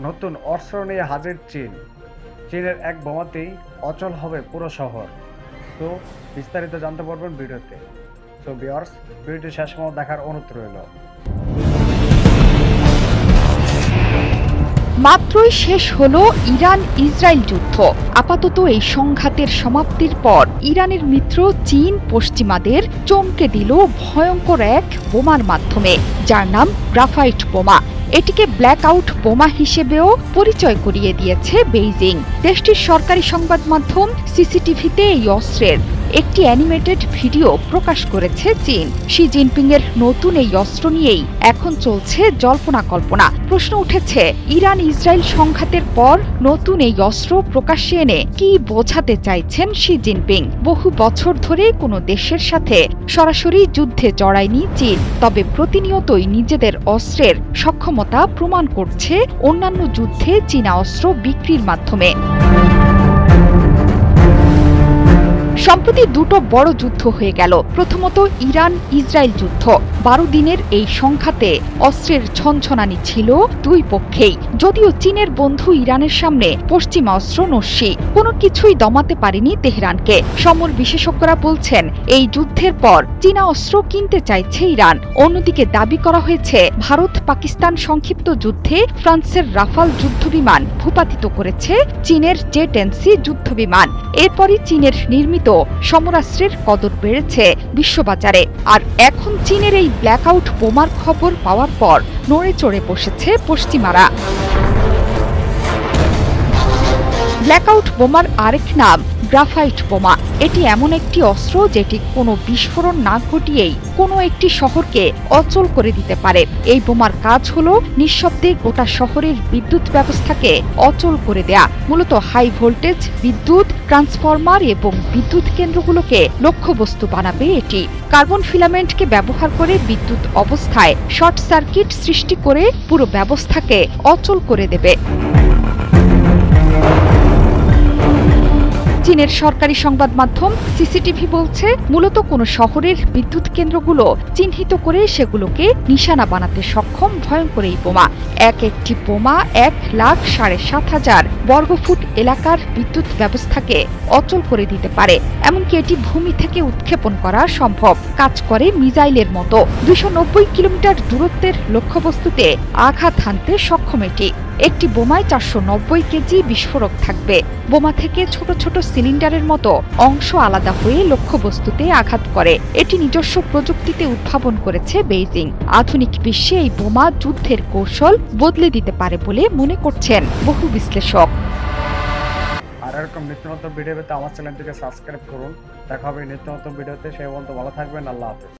নতুন অস্ত্র নিয়ে হাজির চীন। চীনের এক বোমাতেই অচল হবে পুরো শহর। তো বিস্তারিত জানতে পারবেন ভিডিওতে। সো ভিউয়ার্স, ভিডিওটি শেষ পর্যন্ত দেখার অনুরোধ রইল। মাত্রই শেষ হলো ইরান ইসরায়েল যুদ্ধ। আপাতত এই সংঘাতের সমাপ্তির পর ইরানের মিত্র চীন পশ্চিমাদের চমকে দিল ভয়ঙ্কর এক বোমার মাধ্যমে, যার নাম গ্রাফাইট বোমা। এটিকে ব্ল্যাক আউট বোমা হিসেবেও পরিচয় করিয়ে দিয়েছে বেইজিং। দেশটির সরকারি সংবাদ মাধ্যম সিসিটিভিতে এই অস্ত্রের একটি অ্যানিমেটেড ভিডিও প্রকাশ করেছে চীন। শি জিনপিং এর নতুন এই অস্ত্র নিয়েই এখন চলছে জল্পনা কল্পনা। প্রশ্ন উঠেছে, ইরান ইসরায়েল সংঘাতের পর নতুন এই অস্ত্র প্রকাশ্যে এনে কি বোঝাতে চাইছেন শি জিনপিং? বহু বছর ধরে কোনো দেশের সাথে সরাসরি যুদ্ধে জড়ায়নি চীন, তবে প্রতিনিয়তই নিজেদের অস্ত্রের সক্ষমতা প্রমাণ করছে অন্যান্য যুদ্ধে চীনা অস্ত্র বিক্রির মাধ্যমে। সম্প্রতি দুটো বড় যুদ্ধ হয়ে গেল। প্রথমত ইরান ইসরায়েল যুদ্ধ। 12 দিনের এই সংঘাতে অস্ত্রের ছনছনানি ছিল দুই পক্ষেই। যদিও চীনের বন্ধু ইরানের সামনে পশ্চিমা অস্ত্র নস্যি, কোনো কিছুই দমাতে পারেনি তেহরানকে। সমর বিশেষজ্ঞরা বলছেন, এই যুদ্ধের পর চীনা অস্ত্র কিনতে চাইছে ইরান। অন্যদিকে দাবি করা হয়েছে, ভারত পাকিস্তান সংক্ষিপ্ত যুদ্ধে ফ্রান্সের রাফাল যুদ্ধবিমান ভূপাতিত করেছে চীনের জে-10সি যুদ্ধবিমান। এরপরই চীনের নির্মিত সমরাস্ত্রের কদর বেড়েছে বিশ্ববাজারে। আর এখন চীনের এই ব্ল্যাকআউট বোমার খবর পাওয়ার পর নড়ে চড়ে বসেছে পশ্চিমারা। ব্ল্যাকআউট বোমার আরেক নাম গ্রাফাইট বোমা। এটি এমন একটি অস্ত্র যেটি কোনো বিস্ফোরণ না ঘটিয়েই কোনো একটি শহরকে অচল করে দিতে পারে। এই বোমার কাজ হলো নিঃশব্দে গোটা শহরের বিদ্যুৎ ব্যবস্থাকে অচল করে দেয়া। মূলত হাই ভোল্টেজ বিদ্যুৎ ট্রান্সফরমার এবং বিদ্যুৎ কেন্দ্রগুলোকে লক্ষ্যবস্তু বানাবে এটি। কার্বন ফিলামেন্টকে ব্যবহার করে বিদ্যুৎ অবস্থায় শর্ট সার্কিট সৃষ্টি করে পুরো ব্যবস্থাকে অচল করে দেবে। চীনের সরকারি সংবাদ মাধ্যম সিসিটিভি বলছে, মূলত কোনো শহরের বিদ্যুৎ কেন্দ্রগুলো চিহ্নিত করে সেগুলোকে নিশানা বানাতে সক্ষম ভয়ঙ্কর এই বোমা। একটি বোমা 1,07,500 বর্গফুট এলাকার বিদ্যুৎ ব্যবস্থাকে অচল করে দিতে পারে। এমনকি এটি ভূমি থেকে উৎক্ষেপণ করা সম্ভব। কাজ করে মিসাইলের মতো। 290 কিলোমিটার দূরত্বের লক্ষ্যবস্তুতে আঘাত হানতে সক্ষম এটি। একটি বোমায় 490 কেজি বিস্ফোরক থাকবে। বোমা থেকে ছোট ছোট সিলিন্ডারের মতো অংশ আলাদা হয়ে লক্ষ্যবস্তুতে আঘাত করে। এটি নিজস্ব প্রযুক্তিতে উদ্ভাবন করেছে বেইজিং। আধুনিক বিশ্বে এই বোমা যুদ্ধের কৌশল বদলে দিতে পারে বলে মনে করছেন বহু বিশ্লেষক। আর এরকম নিত্য নতুন ভিডিও পেতে আমার চ্যানেলটিকে সাবস্ক্রাইব করুন। দেখা হবে নিত্য নতুন ভিডিওতে। সেই পর্যন্ত ভালো থাকবেন। আল্লাহ হাফেজ।